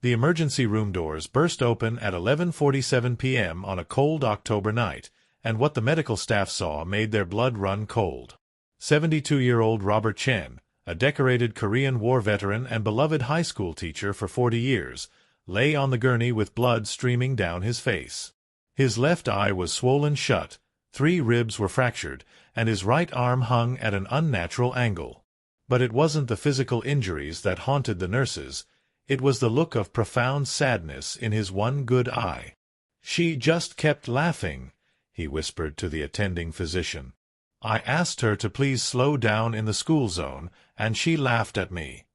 The emergency room doors burst open at 11:47 p.m. on a cold October night, and what the medical staff saw made their blood run cold. 72-year-old Robert Chen, a decorated Korean War veteran and beloved high school teacher for 40 years, lay on the gurney with blood streaming down his face. His left eye was swollen shut, 3 ribs were fractured, and his right arm hung at an unnatural angle. But it wasn't the physical injuries that haunted the nurses. It was the look of profound sadness in his one good eye. "She just kept laughing," he whispered to the attending physician. "I asked her to please slow down in the school zone, and she laughed at me."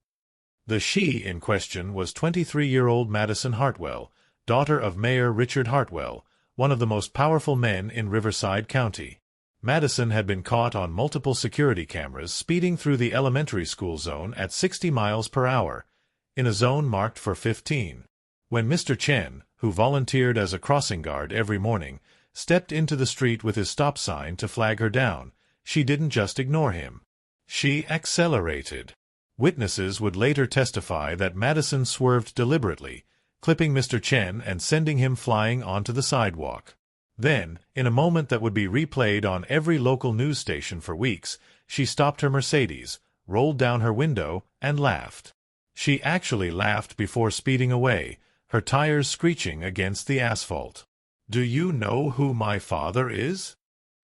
The she in question was 23-year-old Madison Hartwell, daughter of Mayor Richard Hartwell, one of the most powerful men in Riverside County. Madison had been caught on multiple security cameras speeding through the elementary school zone at 60 miles per hour, in a zone marked for 15. When Mr. Chen, who volunteered as a crossing guard every morning, stepped into the street with his stop sign to flag her down, she didn't just ignore him. She accelerated. Witnesses would later testify that Madison swerved deliberately, clipping Mr. Chen and sending him flying onto the sidewalk. Then, in a moment that would be replayed on every local news station for weeks, she stopped her Mercedes, rolled down her window, and laughed. She actually laughed before speeding away, her tires screeching against the asphalt. "Do you know who my father is?"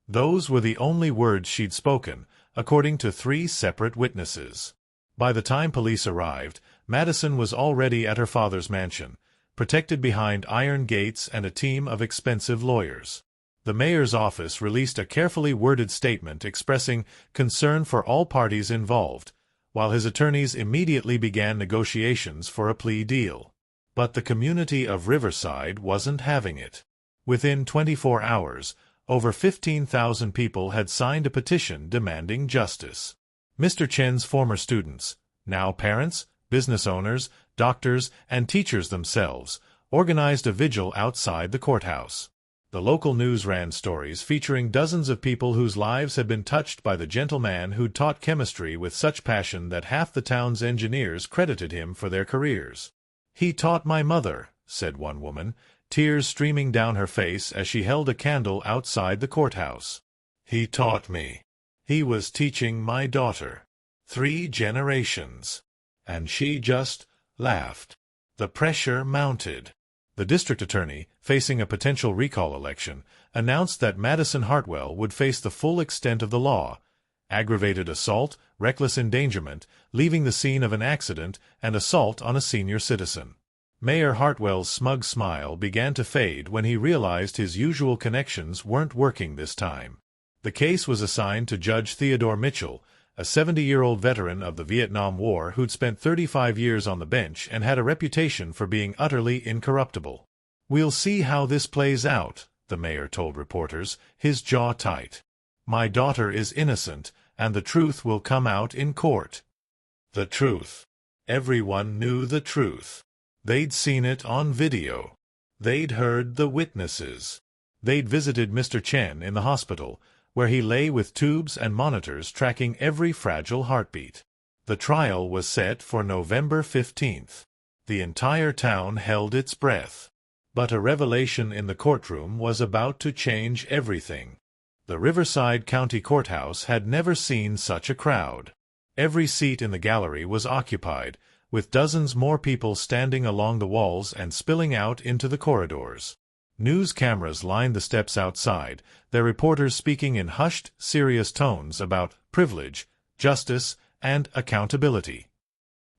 Those were the only words she'd spoken, according to 3 separate witnesses. By the time police arrived, Madison was already at her father's mansion, protected behind iron gates and a team of expensive lawyers. The mayor's office released a carefully worded statement expressing concern for all parties involved, while his attorneys immediately began negotiations for a plea deal. But the community of Riverside wasn't having it. Within 24 hours, over 15,000 people had signed a petition demanding justice. Mr. Chen's former students, now parents, business owners, doctors, and teachers themselves, organized a vigil outside the courthouse. The local news ran stories featuring dozens of people whose lives had been touched by the gentleman who'd taught chemistry with such passion that half the town's engineers credited him for their careers. "He taught my mother," said one woman, tears streaming down her face as she held a candle outside the courthouse. "He taught me. He was teaching my daughter. 3 generations." And she just laughed. The pressure mounted. The district attorney, facing a potential recall election, announced that Madison Hartwell would face the full extent of the law: aggravated assault, reckless endangerment, leaving the scene of an accident, and assault on a senior citizen. Mayor Hartwell's smug smile began to fade when he realized his usual connections weren't working this time. The case was assigned to Judge Theodore Mitchell, a 70-year-old veteran of the Vietnam War who'd spent 35 years on the bench and had a reputation for being utterly incorruptible. "We'll see how this plays out," the mayor told reporters, his jaw tight. "My daughter is innocent, and the truth will come out in court." The truth. Everyone knew the truth. They'd seen it on video. They'd heard the witnesses. They'd visited Mr. Chen in the hospital, where he lay with tubes and monitors tracking every fragile heartbeat. The trial was set for November 15th. The entire town held its breath. But a revelation in the courtroom was about to change everything. The Riverside County Courthouse had never seen such a crowd. Every seat in the gallery was occupied, with dozens more people standing along the walls and spilling out into the corridors. News cameras lined the steps outside, their reporters speaking in hushed, serious tones about privilege, justice, and accountability.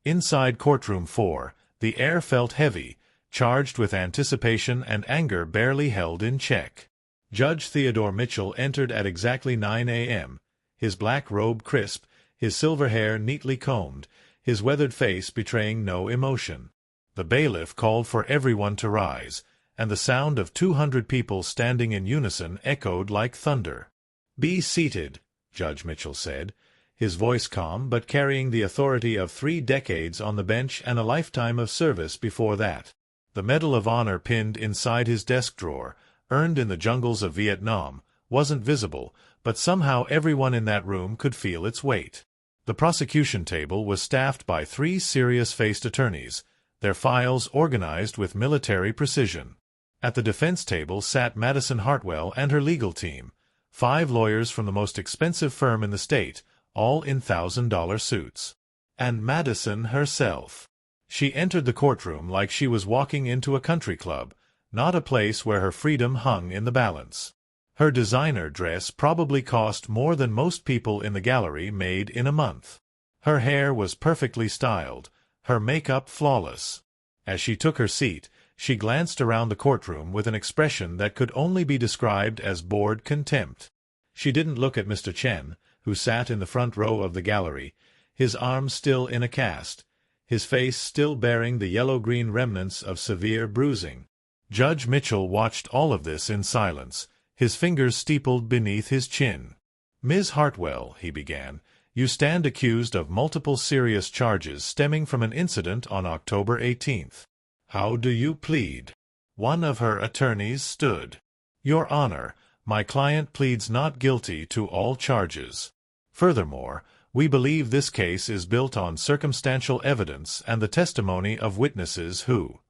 Inside courtroom 4, the air felt heavy, charged with anticipation and anger barely held in check. Judge Theodore Mitchell entered at exactly 9 a.m., his black robe crisp, his silver hair neatly combed, his weathered face betraying no emotion. The bailiff called for everyone to rise, and the sound of 200 people standing in unison echoed like thunder. "Be seated," Judge Mitchell said, his voice calm but carrying the authority of 3 decades on the bench and a lifetime of service before that. The Medal of Honor pinned inside his desk drawer, earned in the jungles of Vietnam, wasn't visible, but somehow everyone in that room could feel its weight. The prosecution table was staffed by 3 serious-faced attorneys, their files organized with military precision. At the defense table sat Madison Hartwell and her legal team, 5 lawyers from the most expensive firm in the state, all in $1,000 suits. And Madison herself. She entered the courtroom like she was walking into a country club, not a place where her freedom hung in the balance. Her designer dress probably cost more than most people in the gallery made in a month. Her hair was perfectly styled, her makeup flawless. As she took her seat, she glanced around the courtroom with an expression that could only be described as bored contempt. She didn't look at Mr. Chen, who sat in the front row of the gallery, his arms still in a cast, his face still bearing the yellow-green remnants of severe bruising. Judge Mitchell watched all of this in silence, his fingers steepled beneath his chin. "Ms. Hartwell," he began, "you stand accused of multiple serious charges stemming from an incident on October 18th. How do you plead?" One of her attorneys stood. "Your Honor, my client pleads not guilty to all charges. Furthermore, we believe this case is built on circumstantial evidence and the testimony of witnesses who—"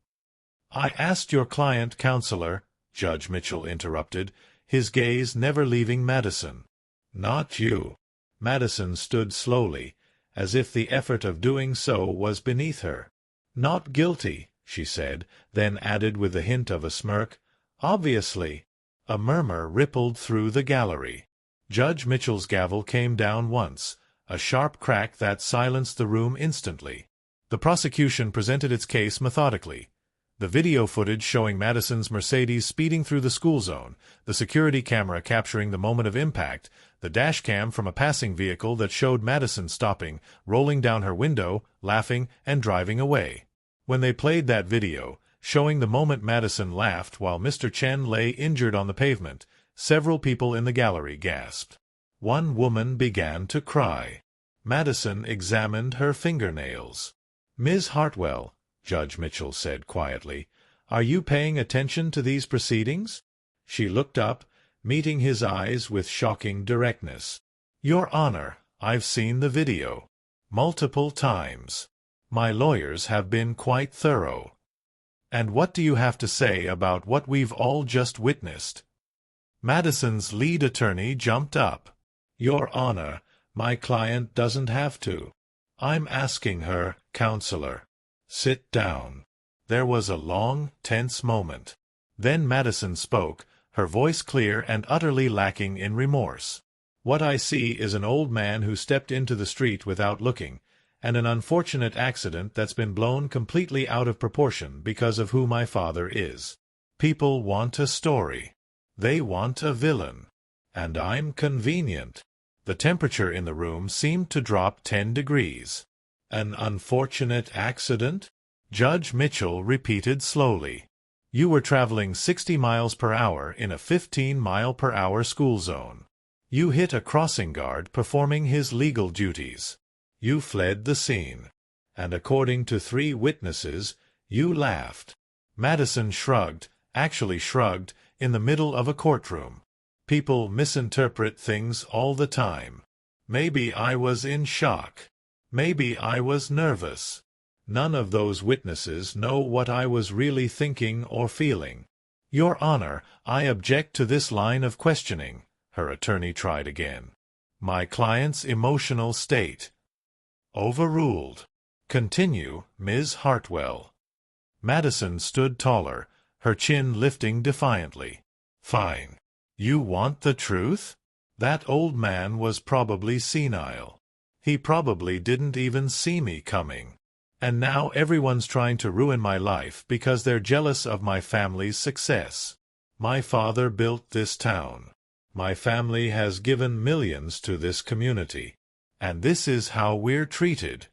"I asked your client, Counselor," Judge Mitchell interrupted, his gaze never leaving Madison. "Not you." Madison stood slowly, as if the effort of doing so was beneath her. "Not guilty," she said, then added with the hint of a smirk, "Obviously." A murmur rippled through the gallery. Judge Mitchell's gavel came down once, a sharp crack that silenced the room instantly. The prosecution presented its case methodically. The video footage showing Madison's Mercedes speeding through the school zone, the security camera capturing the moment of impact, the dash cam from a passing vehicle that showed Madison stopping, rolling down her window, laughing, and driving away. When they played that video, showing the moment Madison laughed while Mr. Chen lay injured on the pavement, several people in the gallery gasped. One woman began to cry. Madison examined her fingernails. "Ms. Hartwell," Judge Mitchell said quietly, "are you paying attention to these proceedings?" She looked up, meeting his eyes with shocking directness. "Your Honor, I've seen the video. Multiple times. My lawyers have been quite thorough." "And what do you have to say about what we've all just witnessed?" Madison's lead attorney jumped up. "Your Honor, my client doesn't have to. I'm asking her, Counselor." "Sit down." There was a long, tense moment. Then Madison spoke, her voice clear and utterly lacking in remorse. "What I see is an old man who stepped into the street without looking, and an unfortunate accident that's been blown completely out of proportion because of who my father is. People want a story. They want a villain. And I'm convenient." The temperature in the room seemed to drop 10 degrees. "An unfortunate accident?" Judge Mitchell repeated slowly. "You were traveling 60 miles per hour in a 15-mile-per-hour school zone. You hit a crossing guard performing his legal duties. You fled the scene. And according to 3 witnesses, you laughed." Madison shrugged, actually shrugged, in the middle of a courtroom. "People misinterpret things all the time. Maybe I was in shock. Maybe I was nervous. None of those witnesses know what I was really thinking or feeling." "Your Honor, I object to this line of questioning," her attorney tried again. "My client's emotional state." "Overruled. Continue, Ms. Hartwell." Madison stood taller, her chin lifting defiantly. "Fine. You want the truth? That old man was probably senile. He probably didn't even see me coming. And now everyone's trying to ruin my life because they're jealous of my family's success. My father built this town. My family has given millions to this community. And this is how we're treated."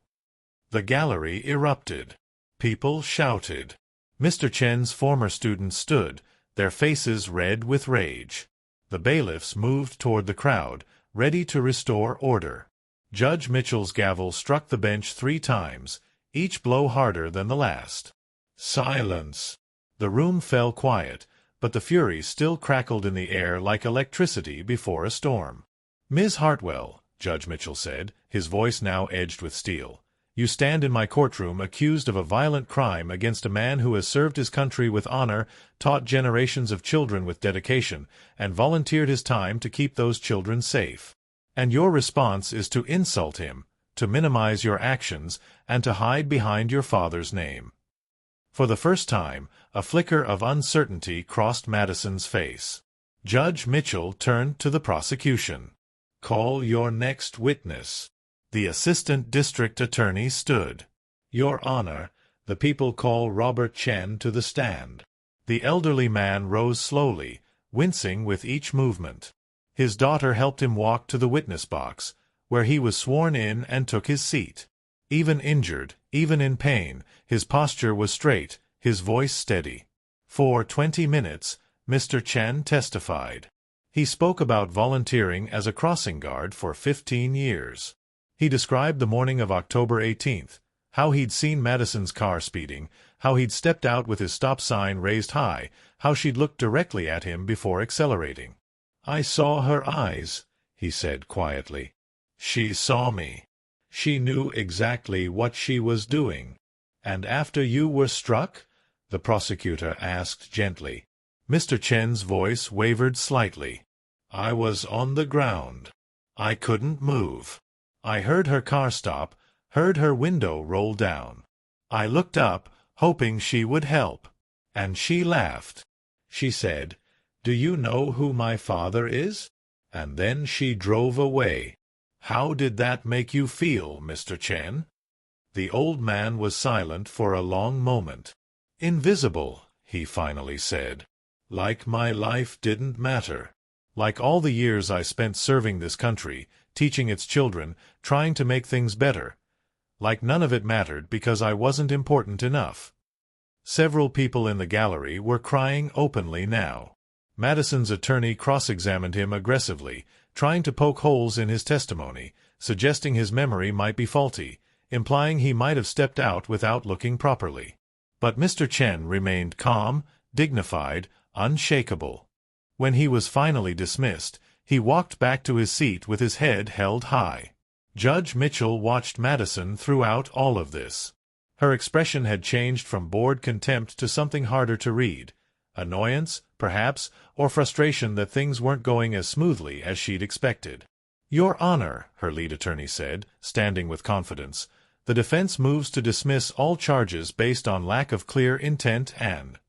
The gallery erupted. People shouted. Mr. Chen's former students stood, their faces red with rage. The bailiffs moved toward the crowd, ready to restore order. Judge Mitchell's gavel struck the bench 3 times, each blow harder than the last. "Silence!" The room fell quiet, but the fury still crackled in the air like electricity before a storm. "Ms. Hartwell," Judge Mitchell said, his voice now edged with steel, You stand in my courtroom accused of a violent crime against a man who has served his country with honor, taught generations of children with dedication, and volunteered his time to keep those children safe. And your response is to insult him, to minimize your actions, and to hide behind your father's name. For the first time, a flicker of uncertainty crossed Madison's face. Judge Mitchell turned to the prosecution. "Call your next witness." The assistant district attorney stood. "Your Honor, the people call Robert Chen to the stand." The elderly man rose slowly, wincing with each movement. His daughter helped him walk to the witness box, where he was sworn in and took his seat. Even injured, even in pain, his posture was straight, his voice steady. For 20 minutes, Mr. Chen testified. He spoke about volunteering as a crossing guard for 15 years. He described the morning of October 18th, how he'd seen Madison's car speeding, how he'd stepped out with his stop sign raised high, how she'd looked directly at him before accelerating. "I saw her eyes," he said quietly. "She saw me. She knew exactly what she was doing." "And after you were struck?" the prosecutor asked gently. Mr. Chen's voice wavered slightly. "I was on the ground. I couldn't move. I heard her car stop, heard her window roll down. I looked up, hoping she would help. And she laughed. She said, 'Do you know who my father is?' And then she drove away. How did that make you feel, Mr. Chen?" The old man was silent for a long moment. "Invisible," he finally said. "Like my life didn't matter. Like all the years I spent serving this country, teaching its children, trying to make things better. Like none of it mattered because I wasn't important enough." Several people in the gallery were crying openly now. Madison's attorney cross-examined him aggressively, trying to poke holes in his testimony, suggesting his memory might be faulty, implying he might have stepped out without looking properly. But Mr. Chen remained calm, dignified, unshakable. When he was finally dismissed, he walked back to his seat with his head held high. Judge Mitchell watched Madison throughout all of this. Her expression had changed from bored contempt to something harder to read. Annoyance, perhaps, or frustration that things weren't going as smoothly as she'd expected. "Your Honor," her lead attorney said, standing with confidence, "the defense moves to dismiss all charges based on lack of clear intent and—"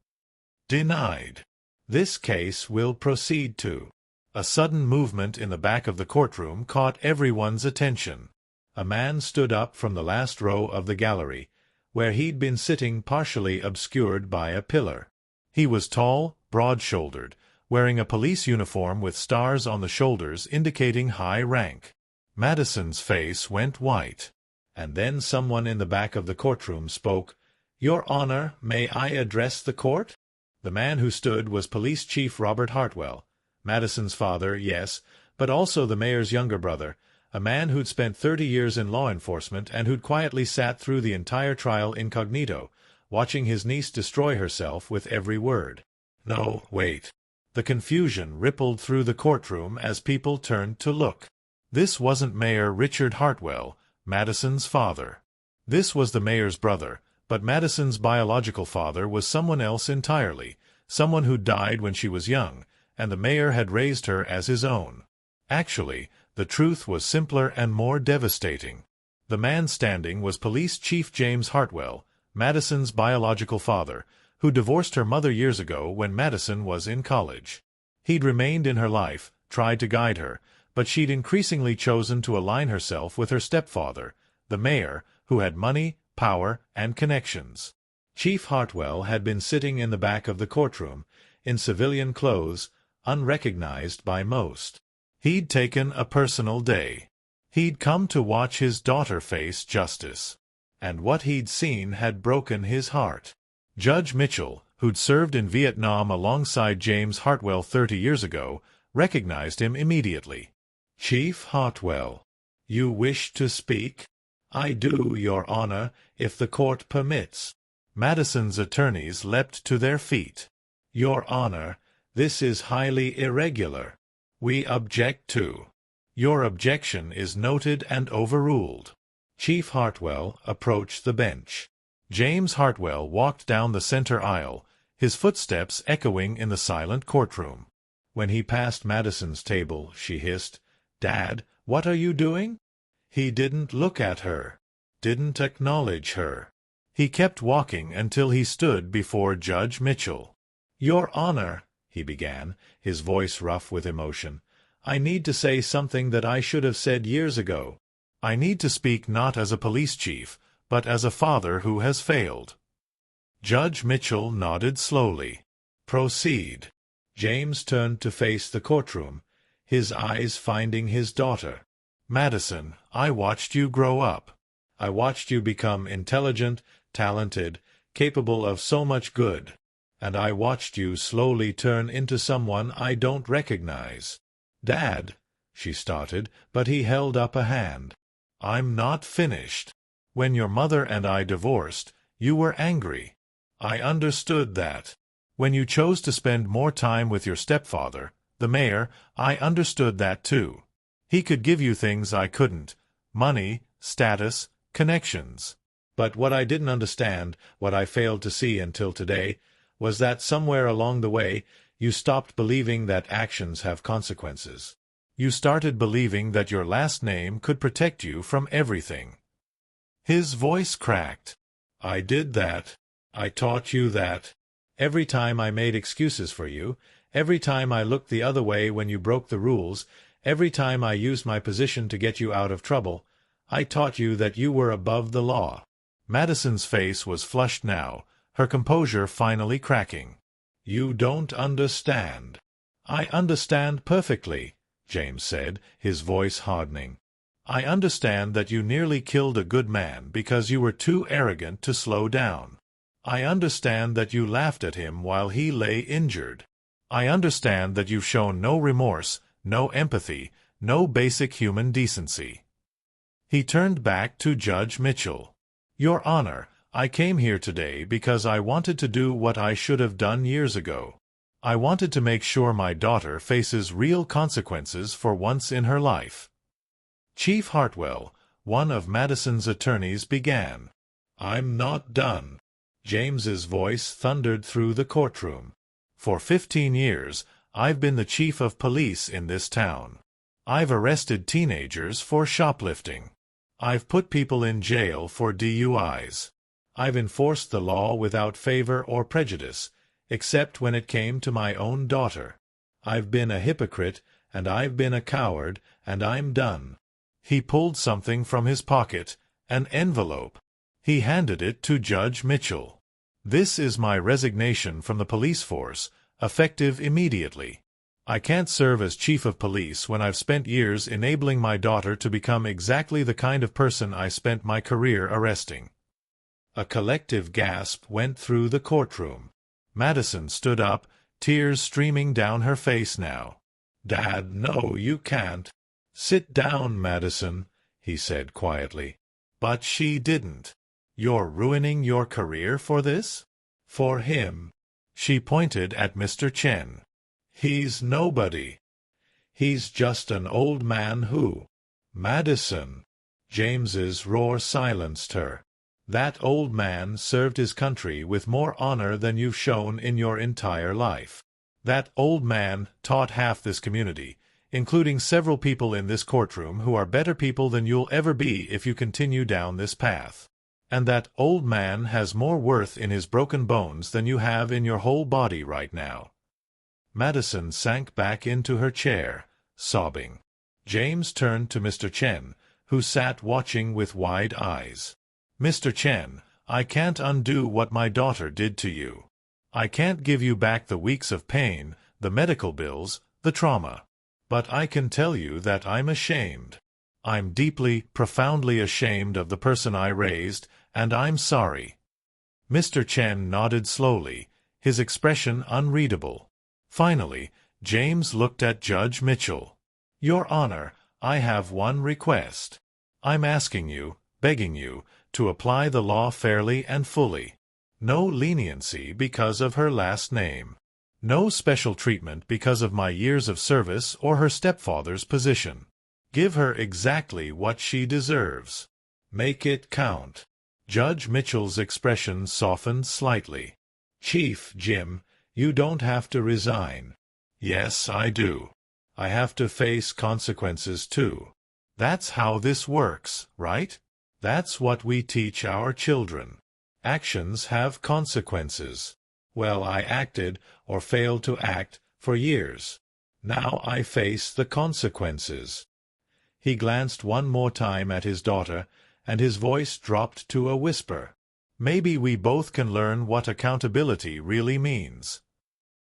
"Denied. This case will proceed to—" A sudden movement in the back of the courtroom caught everyone's attention. A man stood up from the last row of the gallery, where he'd been sitting partially obscured by a pillar. He was tall, broad-shouldered, wearing a police uniform with stars on the shoulders indicating high rank. Madison's face went white. And then someone in the back of the courtroom spoke. "Your Honor, may I address the court?" The man who stood was Police Chief Robert Hartwell. Madison's father, yes, but also the mayor's younger brother, a man who'd spent 30 years in law enforcement and who'd quietly sat through the entire trial incognito, watching his niece destroy herself with every word. No, wait. The confusion rippled through the courtroom as people turned to look. This wasn't Mayor Richard Hartwell, Madison's father. This was the mayor's brother, but Madison's biological father was someone else entirely, someone who died when she was young, and the mayor had raised her as his own. Actually, the truth was simpler and more devastating. The man standing was Police Chief James Hartwell, Madison's biological father, who divorced her mother years ago when Madison was in college. He'd remained in her life, tried to guide her, but she'd increasingly chosen to align herself with her stepfather, the mayor, who had money, power, and connections. Chief Hartwell had been sitting in the back of the courtroom, in civilian clothes, unrecognized by most. He'd taken a personal day. He'd come to watch his daughter face justice. And what he'd seen had broken his heart. Judge Mitchell, who'd served in Vietnam alongside James Hartwell 30 years ago, recognized him immediately. "Chief Hartwell, you wish to speak?" "I do, Your Honor, if the court permits." Madison's attorneys leapt to their feet. "Your Honor, this is highly irregular. We object to." "Your objection is noted and overruled." Chief Hartwell approached the bench. James Hartwell walked down the center aisle, his footsteps echoing in the silent courtroom. When he passed Madison's table, she hissed, "Dad, what are you doing?" He didn't look at her, didn't acknowledge her. He kept walking until he stood before Judge Mitchell. "Your Honor," he began, his voice rough with emotion, "I need to say something that I should have said years ago. I need to speak not as a police chief, but as a father who has failed." Judge Mitchell nodded slowly. "Proceed." James turned to face the courtroom, his eyes finding his daughter. "Madison, I watched you grow up. I watched you become intelligent, talented, capable of so much good. And I watched you slowly turn into someone I don't recognize." "Dad," she started, but he held up a hand. "I'm not finished. When your mother and I divorced, you were angry. I understood that. When you chose to spend more time with your stepfather, the mayor, I understood that too. He could give you things I couldn't: money, status, connections. But what I didn't understand, what I failed to see until today, was that somewhere along the way, you stopped believing that actions have consequences. You started believing that your last name could protect you from everything." His voice cracked. "I did that. I taught you that. Every time I made excuses for you, every time I looked the other way when you broke the rules, every time I used my position to get you out of trouble, I taught you that you were above the law." Madison's face was flushed now, her composure finally cracking. "You don't understand." "I understand perfectly," James said, his voice hardening. "I understand that you nearly killed a good man because you were too arrogant to slow down. I understand that you laughed at him while he lay injured. I understand that you've shown no remorse, no empathy, no basic human decency." He turned back to Judge Mitchell. "Your Honor, I came here today because I wanted to do what I should have done years ago. I wanted to make sure my daughter faces real consequences for once in her life." Chief Hartwell, one of Madison's attorneys, began. "I'm not done." James's voice thundered through the courtroom. "For 15 years, I've been the chief of police in this town. I've arrested teenagers for shoplifting. I've put people in jail for DUIs. I've enforced the law without favor or prejudice, except when it came to my own daughter. I've been a hypocrite, and I've been a coward, and I'm done." He pulled something from his pocket, an envelope. He handed it to Judge Mitchell. "This is my resignation from the police force, effective immediately. I can't serve as chief of police when I've spent years enabling my daughter to become exactly the kind of person I spent my career arresting." A collective gasp went through the courtroom. Madison stood up, tears streaming down her face now. "Dad, no, you can't." "Sit down, Madison," he said quietly. "But she didn't. You're ruining your career for this?" "For him." She pointed at Mr. Chen. "He's nobody. He's just an old man who—" "Madison!" James's roar silenced her. "That old man served his country with more honor than you've shown in your entire life. That old man taught half this community, including several people in this courtroom who are better people than you'll ever be if you continue down this path. And that old man has more worth in his broken bones than you have in your whole body right now." Madison sank back into her chair, sobbing. James turned to Mr. Chen, who sat watching with wide eyes. "Mr. Chen, I can't undo what my daughter did to you. I can't give you back the weeks of pain, the medical bills, the trauma. But I can tell you that I'm ashamed. I'm deeply, profoundly ashamed of the person I raised, and I'm sorry." Mr. Chen nodded slowly, his expression unreadable. Finally, James looked at Judge Mitchell. "Your Honor, I have one request. I'm asking you, begging you, to apply the law fairly and fully. No leniency because of her last name. No special treatment because of my years of service or her stepfather's position. Give her exactly what she deserves." Make it count. Judge Mitchell's expression softened slightly. Chief Jim, you don't have to resign. Yes, I do. I have to face consequences too. That's how this works, right? That's what we teach our children. Actions have consequences. Well, I acted, or failed to act, for years. Now I face the consequences. He glanced one more time at his daughter, and his voice dropped to a whisper. Maybe we both can learn what accountability really means.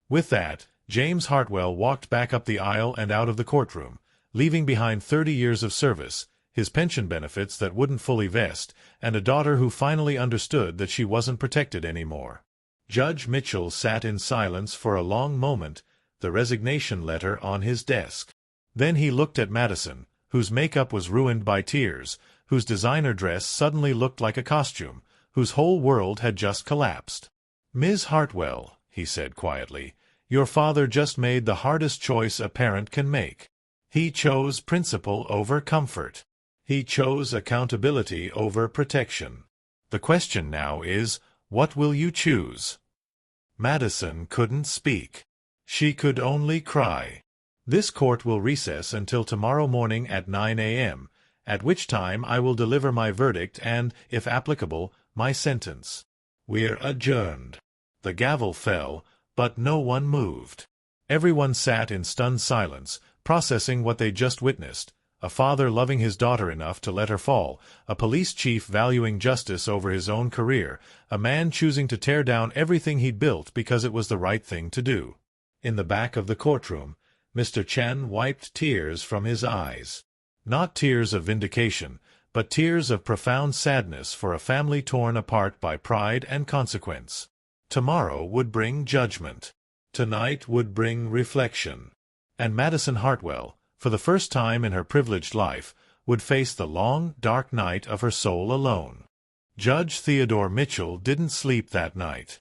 With that, James Hartwell walked back up the aisle and out of the courtroom, leaving behind 30 years of service, his pension benefits that wouldn't fully vest, and a daughter who finally understood that she wasn't protected anymore. Judge Mitchell sat in silence for a long moment, the resignation letter on his desk. Then he looked at Madison, whose makeup was ruined by tears, whose designer dress suddenly looked like a costume, whose whole world had just collapsed. "Ms. Hartwell," he said quietly, "your father just made the hardest choice a parent can make. He chose principle over comfort. He chose accountability over protection. The question now is, what will you choose?" Madison couldn't speak. She could only cry. "This court will recess until tomorrow morning at 9 a.m., at which time I will deliver my verdict and, if applicable, my sentence. We're adjourned." The gavel fell, but no one moved. Everyone sat in stunned silence, processing what they just witnessed. A father loving his daughter enough to let her fall, a police chief valuing justice over his own career, a man choosing to tear down everything he'd built because it was the right thing to do. In the back of the courtroom, Mr. Chen wiped tears from his eyes. Not tears of vindication, but tears of profound sadness for a family torn apart by pride and consequence. Tomorrow would bring judgment. Tonight would bring reflection. And Madison Hartwell, for the first time in her privileged life, would face the long, dark night of her soul alone. Judge Theodore Mitchell didn't sleep that night.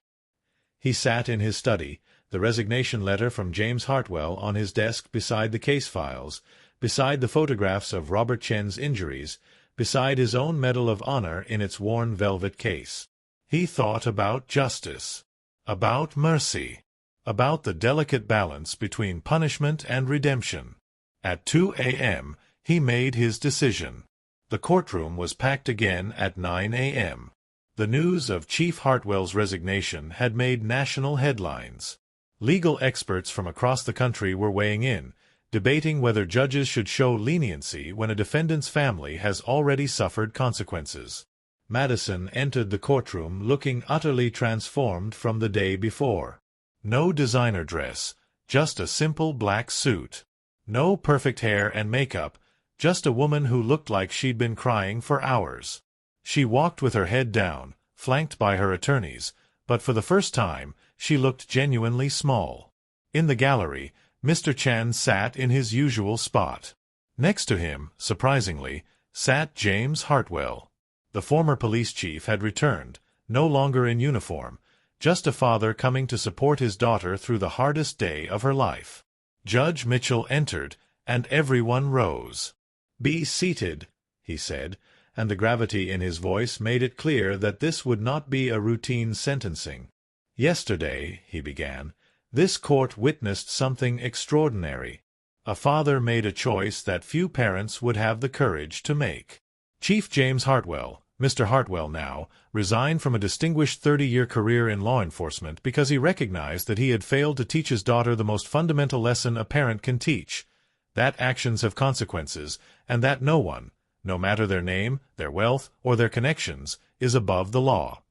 He sat in his study, the resignation letter from James Hartwell on his desk beside the case files, beside the photographs of Robert Chen's injuries, beside his own Medal of Honor in its worn velvet case. He thought about justice, about mercy, about the delicate balance between punishment and redemption. At 2 a.m., he made his decision. The courtroom was packed again at 9 a.m. The news of Chief Hartwell's resignation had made national headlines. Legal experts from across the country were weighing in, debating whether judges should show leniency when a defendant's family has already suffered consequences. Madison entered the courtroom looking utterly transformed from the day before. No designer dress, just a simple black suit. No perfect hair and makeup, just a woman who looked like she'd been crying for hours. She walked with her head down, flanked by her attorneys, but for the first time, she looked genuinely small. In the gallery, Mr. Chen sat in his usual spot. Next to him, surprisingly, sat James Hartwell. The former police chief had returned, no longer in uniform, just a father coming to support his daughter through the hardest day of her life. Judge Mitchell entered, and everyone rose. "Be seated," he said, and the gravity in his voice made it clear that this would not be a routine sentencing. "Yesterday," he began, "this court witnessed something extraordinary. A father made a choice that few parents would have the courage to make. Chief James Hartwell, Mr. Hartwell now, resigned from a distinguished 30-year career in law enforcement because he recognized that he had failed to teach his daughter the most fundamental lesson a parent can teach, that actions have consequences, and that no one, no matter their name, their wealth, or their connections, is above the law."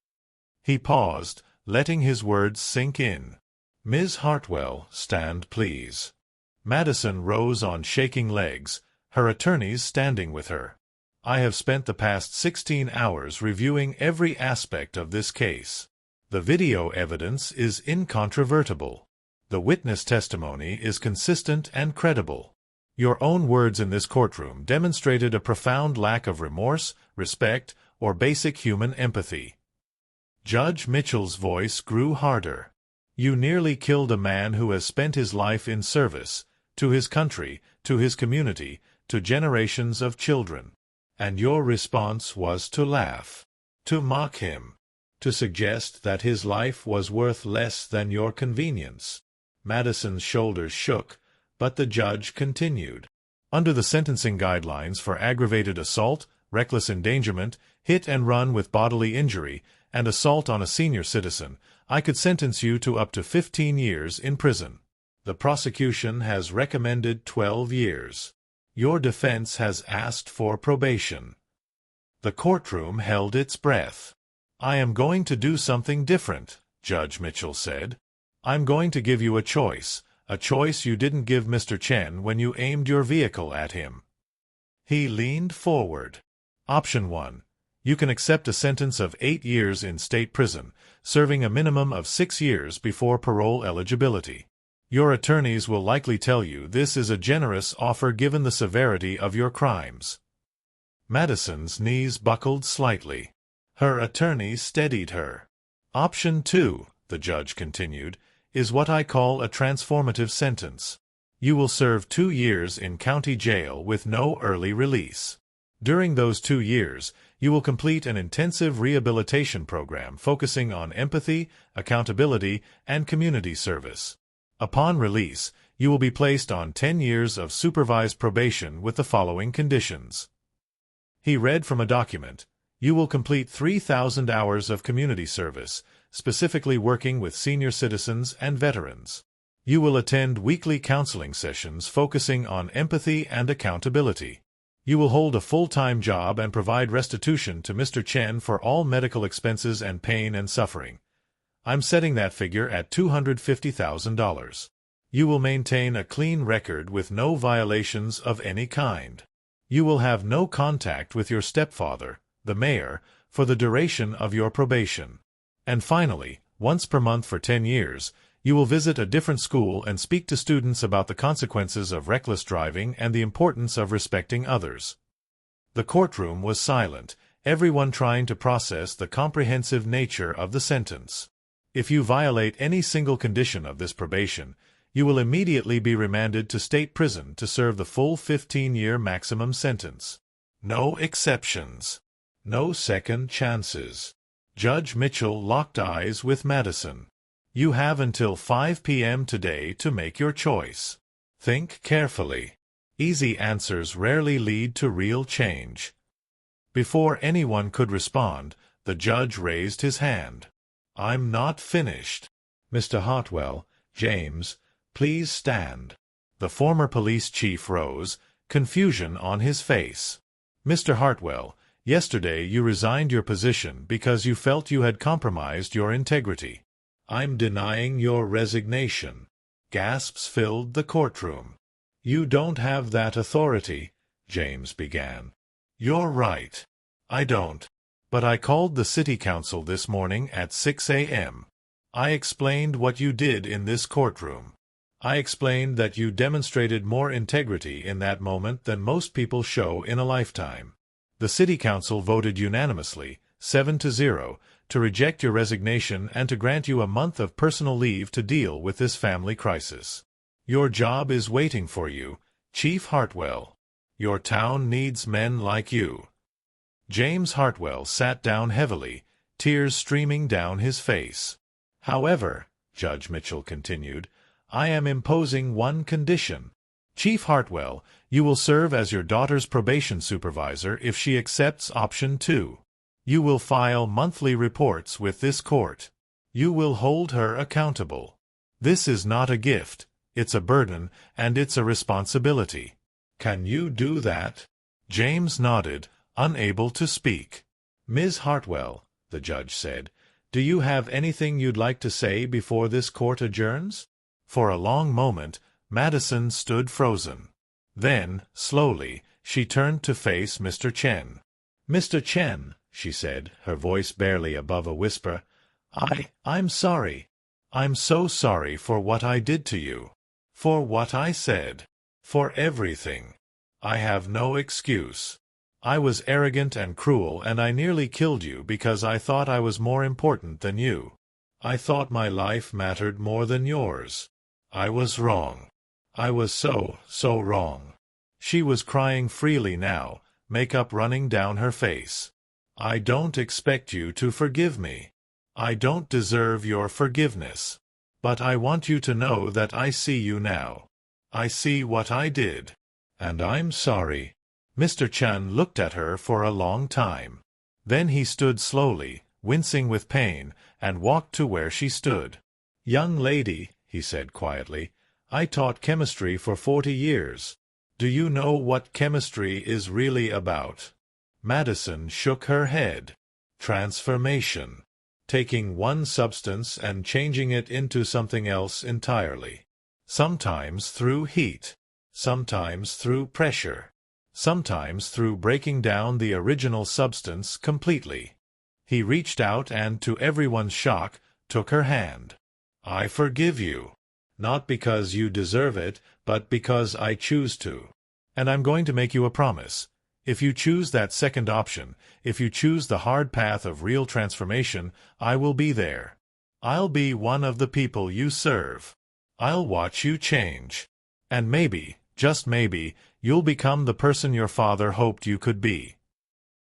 He paused, letting his words sink in. "Ms. Hartwell, stand please." Madison rose on shaking legs, her attorneys standing with her. "I have spent the past 16 hours reviewing every aspect of this case. The video evidence is incontrovertible. The witness testimony is consistent and credible. Your own words in this courtroom demonstrated a profound lack of remorse, respect, or basic human empathy." Judge Mitchell's voice grew harder. "You nearly killed a man who has spent his life in service, to his country, to his community, to generations of children. And your response was to laugh, to mock him, to suggest that his life was worth less than your convenience. Madison's shoulders shook, but the judge continued. Under the sentencing guidelines for aggravated assault, reckless endangerment, hit and run with bodily injury, and assault on a senior citizen, I could sentence you to up to 15 years in prison. The prosecution has recommended 12 years. Your defense has asked for probation. The courtroom held its breath. I am going to do something different, Judge Mitchell said. I'm going to give you a choice you didn't give Mr. Chen when you aimed your vehicle at him. He leaned forward. Option 1. You can accept a sentence of 8 years in state prison, serving a minimum of 6 years before parole eligibility. Your attorneys will likely tell you this is a generous offer given the severity of your crimes. Madison's knees buckled slightly. Her attorney steadied her. Option 2, the judge continued, is what I call a transformative sentence. You will serve 2 years in county jail with no early release. During those 2 years, you will complete an intensive rehabilitation program focusing on empathy, accountability, and community service. Upon release, you will be placed on 10 years of supervised probation with the following conditions. He read from a document. You will complete 3,000 hours of community service, specifically working with senior citizens and veterans. You will attend weekly counseling sessions focusing on empathy and accountability. You will hold a full-time job and provide restitution to Mr. Chen for all medical expenses and pain and suffering. I'm setting that figure at $250,000. You will maintain a clean record with no violations of any kind. You will have no contact with your stepfather, the mayor, for the duration of your probation. And finally, once per month for 10 years, you will visit a different school and speak to students about the consequences of reckless driving and the importance of respecting others. The courtroom was silent, everyone trying to process the comprehensive nature of the sentence. If you violate any single condition of this probation, you will immediately be remanded to state prison to serve the full 15-year maximum sentence. No exceptions. No second chances. Judge Mitchell locked eyes with Madison. You have until 5 p.m. today to make your choice. Think carefully. Easy answers rarely lead to real change. Before anyone could respond, the judge raised his hand. I'm not finished. Mr. Hartwell, James, please stand. The former police chief rose, confusion on his face. Mr. Hartwell, yesterday you resigned your position because you felt you had compromised your integrity. I'm denying your resignation. Gasps filled the courtroom. You don't have that authority, James began. You're right. I don't. But I called the city council this morning at 6 a.m. I explained what you did in this courtroom. I explained that you demonstrated more integrity in that moment than most people show in a lifetime. The city council voted unanimously, 7-0, to reject your resignation and to grant you a month of personal leave to deal with this family crisis. Your job is waiting for you, Chief Hartwell. Your town needs men like you. James Hartwell sat down heavily, tears streaming down his face. However, Judge Mitchell continued, I am imposing one condition. Chief Hartwell, you will serve as your daughter's probation supervisor if she accepts option 2. You will file monthly reports with this court. You will hold her accountable. This is not a gift, it's a burden, and it's a responsibility. Can you do that? James nodded, unable to speak. Ms. Hartwell, the judge said, do you have anything you'd like to say before this court adjourns? For a long moment, Madison stood frozen. Then, slowly, she turned to face Mr. Chen. Mr. Chen, she said, her voice barely above a whisper, I'm sorry. I'm so sorry for what I did to you. For what I said. For everything. I have no excuse. I was arrogant and cruel, and I nearly killed you because I thought I was more important than you. I thought my life mattered more than yours. I was wrong. I was so wrong. She was crying freely now, makeup running down her face. "I don't expect you to forgive me. I don't deserve your forgiveness. But I want you to know that I see you now. I see what I did. And I'm sorry." Mr. Chan looked at her for a long time. Then he stood slowly, wincing with pain, and walked to where she stood. "Young lady," he said quietly, "I taught chemistry for 40 years. Do you know what chemistry is really about?" Madison shook her head. "Transformation. Taking one substance and changing it into something else entirely. Sometimes through heat. Sometimes through pressure. Sometimes through breaking down the original substance completely." He reached out and, to everyone's shock, took her hand. "I forgive you. Not because you deserve it, but because I choose to. And I'm going to make you a promise. If you choose that second option, if you choose the hard path of real transformation, I will be there. I'll be one of the people you serve. I'll watch you change. And maybe, just maybe, you'll become the person your father hoped you could be."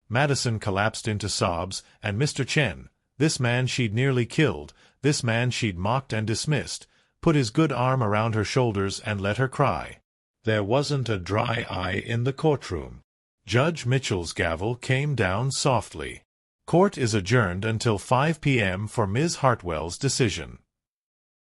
Madison collapsed into sobs, and Mr. Chen, this man she'd nearly killed, this man she'd mocked and dismissed, put his good arm around her shoulders and let her cry. There wasn't a dry eye in the courtroom. Judge Mitchell's gavel came down softly. "Court is adjourned until 5 p.m. for Ms. Hartwell's decision."